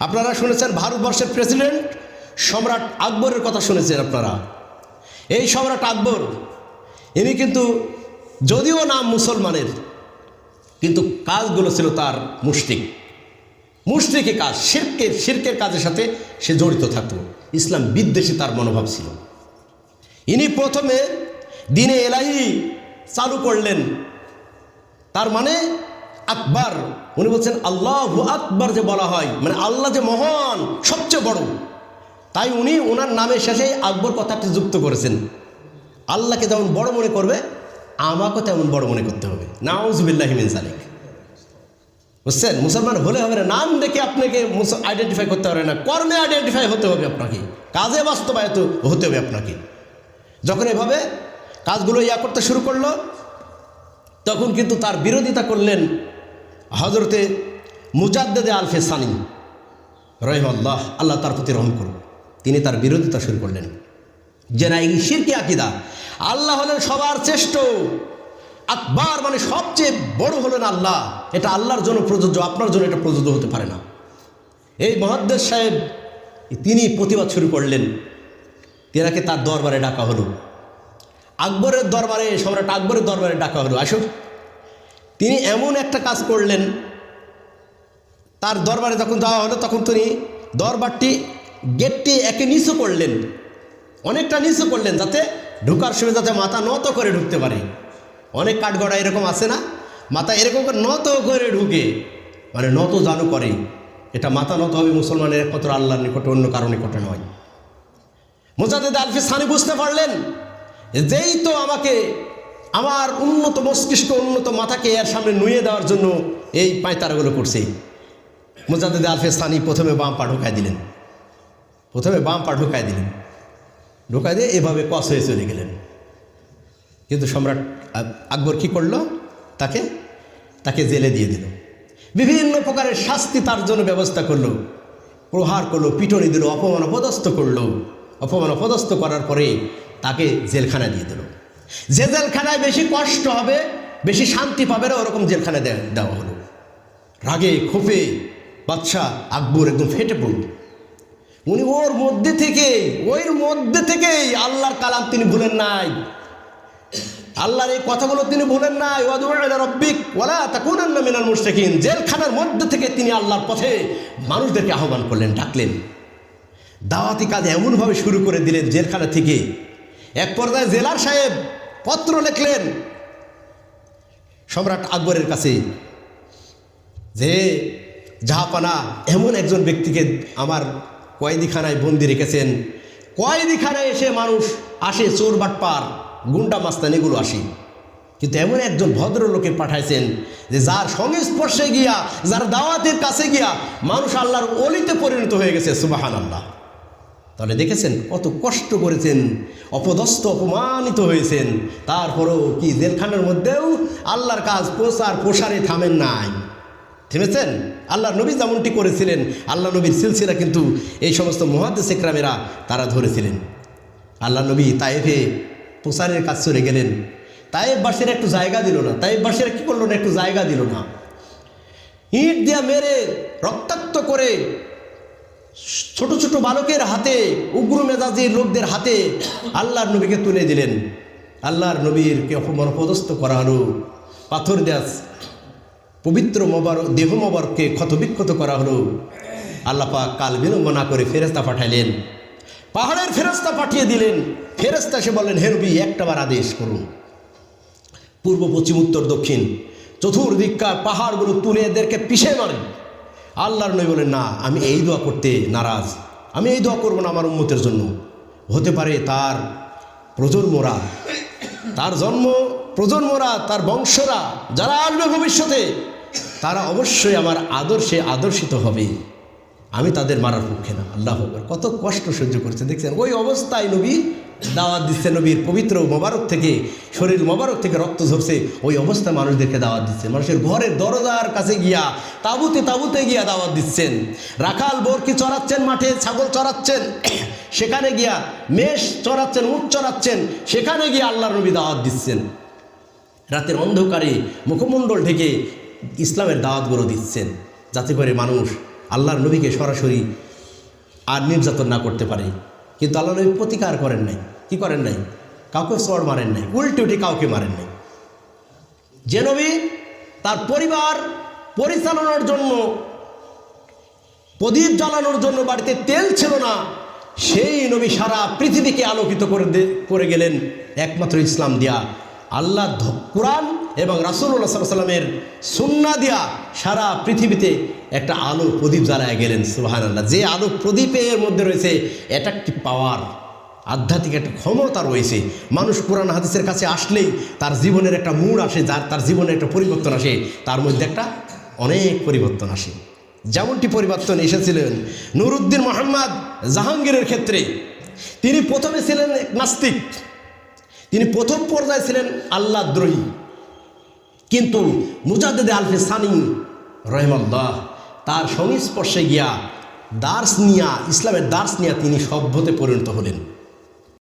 আপনারা শুনেছেন ভারতবর্ষের প্রেসিডেন্ট সম্রাট আকবরের কথা শুনেছেন আপনারা। এই সম্রাট আকবর ইনি কিন্তু যদিও নাম মুসলমানের, কিন্তু কাজগুলো ছিল তার মুশরিকি কাজ, শিরকের কাজের সাথে সে জড়িত থাকতো। ইসলাম বিদ্বেষী তার মনোভাব ছিল। ইনি প্রথমে দিনে এলাহি চালু করলেন, তার মানে আকবর, উনি বলছেন আল্লাহু আকবর যে বলা হয়, মানে আল্লাহ যে মহান, সবচেয়ে বড়, তাই উনি ওনার নামের শেষে আকবর কথাটি যুক্ত করেছেন। আল্লাহকে যেমন বড় মনে করবে, আমাকেও তেমন বড় মনে করতে হবে। নাউজুবিল্লাহি মিন যালিক। বুঝছেন, মুসলমান হলে হবে না, নাম দেখে আপনাকে আইডেন্টিফাই করতে পারবে না, কর্মে আইডেন্টিফাই হতে হবে আপনাকে, কাজে বাস্তবায়িত হতে হবে আপনাকে। যখন এভাবে কাজগুলো করতে শুরু করলো, তখন কিন্তু তার বিরোধিতা করলেন হজরতে মুজাদ্দেদে আলফে সানি রহিমাল্লাহ, আল্লাহ তার প্রতি রহম করুন। তিনি তার বিরোধিতা শুরু করলেন যে না, এই শিরকি আকীদা, আল্লাহ হলেন সবার শ্রেষ্ঠ, আকবার মানে সবচেয়ে বড় হলেন আল্লাহ, এটা আল্লাহর জন্য প্রযোজ্য, আপনার জন্য এটা প্রযোজ্য হতে পারে না। এই মুহাদ্দিস সাহেব তিনি প্রতিবাদ শুরু করলেন। তেনাকে তার দরবারে ডাকা হলো, আকবরের দরবারে, সম্রাট আকবরের দরবারে ডাকা হলো, আসুক। তিনি এমন একটা কাজ করলেন, তার দরবারে যখন যাওয়া হলো, তখন তিনি গেটটি একে নিচু করলেন, অনেকটা নিচু করলেন, যাতে ঢুকার সময় যাতে মাথা নত করে ঢুকতে পারে। অনেক কাঠগড়া এরকম আছে না, মাথা এরকম করে নত করে ঢুকে, মানে নত জানু করে, এটা মাথা নত হবে মুসলমানের একমাত্র আল্লাহর নিকটে, অন্য কারো নিকটে নয়। মুজাদ্দেদ আলফে সানি বুঝতে পারলেন, যেই তো আমাকে আমার উন্নত মস্তিষ্ক, উন্নত মাথাকে এর সামনে নুয়ে দেওয়ার জন্য এই পায়তারাগুলো করছে। মুজাদ্দেদ আলফে সানি প্রথমে বাম পা ঢুকায় দিলেন, ঢুকায় দিয়ে এভাবে কস হয়ে চলে গেলেন। কিন্তু সম্রাট আকবর কী করলো, তাকে জেলে দিয়ে দিল, বিভিন্ন প্রকারের শাস্তি তার জন্য ব্যবস্থা করলো, প্রহার করলো, পিটনি দিল, অপমান অপদস্থ করার পরে তাকে জেলখানায় দিয়ে দিল। যে জেলখানায় বেশি কষ্ট হবে, বেশি শান্তি পাবে না, ওরকম জেলখানায় দেওয়া হলো। রাগে ক্ষোভে বাদশাহ আকবর একদম ফেটে পড়ল। উনি ওর মধ্যে থেকেই আল্লাহর কালাম তিনি ভুলেন নাই, আল্লাহর এই কথাগুলো তিনি ভুলেন নাই। ওয়াদউ ইলা রাব্বিক ওয়ালা তাকুনান্না মিনাল মুশরিকিন। জেলখানার মধ্যে থেকে তিনি আল্লাহর পথে মানুষদেরকে আহ্বান করলেন, ডাকলেন, দাওয়াতি কাজ এমনভাবে শুরু করে দিলেন জেলখানা থেকে। এক পর্যায়ে জেলার সাহেব পত্র লিখলেন সম্রাট আকবরের কাছে যে, জাহাপানা, এমন একজন ব্যক্তিকে আমার কয়েদিখানায় বন্দি রেখেছেন। কয়েদিখানায় এসে মানুষ আসে, চোর বাটপার গুন্ডা মাস্তান এগুলো আসে, কিন্তু এমন একজন ভদ্রলোকে পাঠাইছেন যে যার সংস্পর্শে গিয়া, যার দাওয়াতের কাছে গিয়া মানুষ আল্লাহর ওলিতে পরিণত হয়ে গেছে। সুবহানাল্লাহ। তাহলে দেখেছেন কত কষ্ট করেছেন, অপমানিত হয়েছেন, তারপরেও কি জেলখানার মধ্যেও আল্লাহর কাজ প্রসারে থামেন নাই, থেমেছেন। আল্লাহ নবী যেমনটি করেছিলেন, আল্লাহ নবীর সিলসিলা কিন্তু এই সমস্ত মুহাদ্দিস ইকরামেরা তারা ধরেছিলেন। আল্লাহ নবী তায়েফে প্রচারের কাজ চলে গেলেন, তায়েফবাসীরা একটু জায়গা দিল না, তায়েফবাসীরা কী করলো না, একটু জায়গা দিল না, ইট দিয়া মেরে রক্তাক্ত করে ছোট ছোট বালকের হাতে, উগ্র মেজাজি লোকদের হাতে আল্লাহর নবীকে তুলে দিলেন। আল্লাহর নবীরকে অপদস্থ করা হলো, পাথর দেয়া পবিত্র দেহ মোবারককে ক্ষতবিক্ষত করা হলো। আল্লাহ পাক কাল বিলম্ব না করে ফেরেশতা পাঠাইলেন, পাহাড়ের ফেরেশতা পাঠিয়ে দিলেন। ফেরেশতা এসে বললেন, হে নবী, একটাবার আদেশ করুন, পূর্ব পশ্চিম উত্তর দক্ষিণ চতুর্দিককার পাহাড়গুলো তুলে এদেরকে পিষে মারেন। আল্লাহর নবী বলেন, না, আমি এই দোয়া করতে নারাজ, আমি এই দোয়া করবো না আমার উম্মতের জন্য। হতে পারে তার প্রজন্মরা, তার বংশরা যারা আসবে ভবিষ্যতে, তারা অবশ্যই আমার আদর্শে আদর্শিত হবে, আমি তাদের মারার পক্ষে না। আল্লাহ আকবার, কত কষ্ট সহ্য করছে দেখছেন। ওই অবস্থায় নবী দাওয়াত দিচ্ছে, নবীর পবিত্র মোবারক থেকে, শরীর মোবারক থেকে রক্ত ঝরছে, ওই অবস্থায় মানুষদেরকে দাওয়াত দিচ্ছে। মানুষের ঘরের দরজার কাছে গিয়া, তাঁবুতে গিয়া দাওয়াত দিচ্ছেন। রাখাল বরকি চড়াচ্ছেন, মাঠে ছাগল চড়াচ্ছেন, সেখানে গিয়া মেষ চড়াচ্ছেন, উট চড়াচ্ছেন, সেখানে গিয়ে আল্লাহর নবী দাওয়াত দিচ্ছেন। রাতের অন্ধকারে মুখমণ্ডল ঢেকে ইসলামের দাওয়াতগুলো দিচ্ছেন, যাতে করে মানুষ আল্লাহর নবীকে সরাসরি আর নির্যাতন না করতে পারে। কিন্তু আল্লাহ নবী প্রতিকার করেন নাই। কি করেন নাই? কাউকে চড় মারেন নাই, উল্টে কাউকে মারেন নাই। যে নবী তার পরিবার পরিচালনার জন্য, প্রদীপ জ্বালানোর জন্য বাড়িতে তেল ছিল না, সেই নবী সারা পৃথিবীকে আলোকিত করে গেলেন একমাত্র ইসলাম দিয়া। আল্লাহ কুরআন এবং রাসূলুল্লাহ সাল্লাল্লাহু আলাইহি ওয়াসাল্লামের সুন্নাহ দিয়া সারা পৃথিবীতে একটা আলো প্রদীপ জ্বালায় গেলেন। সুবহানাল্লাহ। যে আলো প্রদীপের মধ্যে রয়েছে অ্যাট্রাকটিভ পাওয়ার, আধ্যাত্মিক একটা ক্ষমতা রয়েছে। মানুষ কোরআন হাদিসের কাছে আসলেই তার জীবনের একটা মুড আসে, তার জীবনে একটা পরিবর্তন আসে, তার মধ্যে একটা অনেক পরিবর্তন আসে। যেমনটি পরিবর্তন এসেছিলেন নুরউদ্দিন মোহাম্মদ জাহাঙ্গীরের ক্ষেত্রে। তিনি প্রথমে ছিলেন নাস্তিক, তিনি প্রথম পর্যায়ে ছিলেন আল্লাহদ্রোহী। কিন্তু মুজাদ্দিদ আলফে সানি রহিমাল্লাহ তার সংস্পর্শে গিয়া দার্স নিয়া, ইসলামের দার্স নিয়া তিনি সভ্যতে পরিণত হলেন।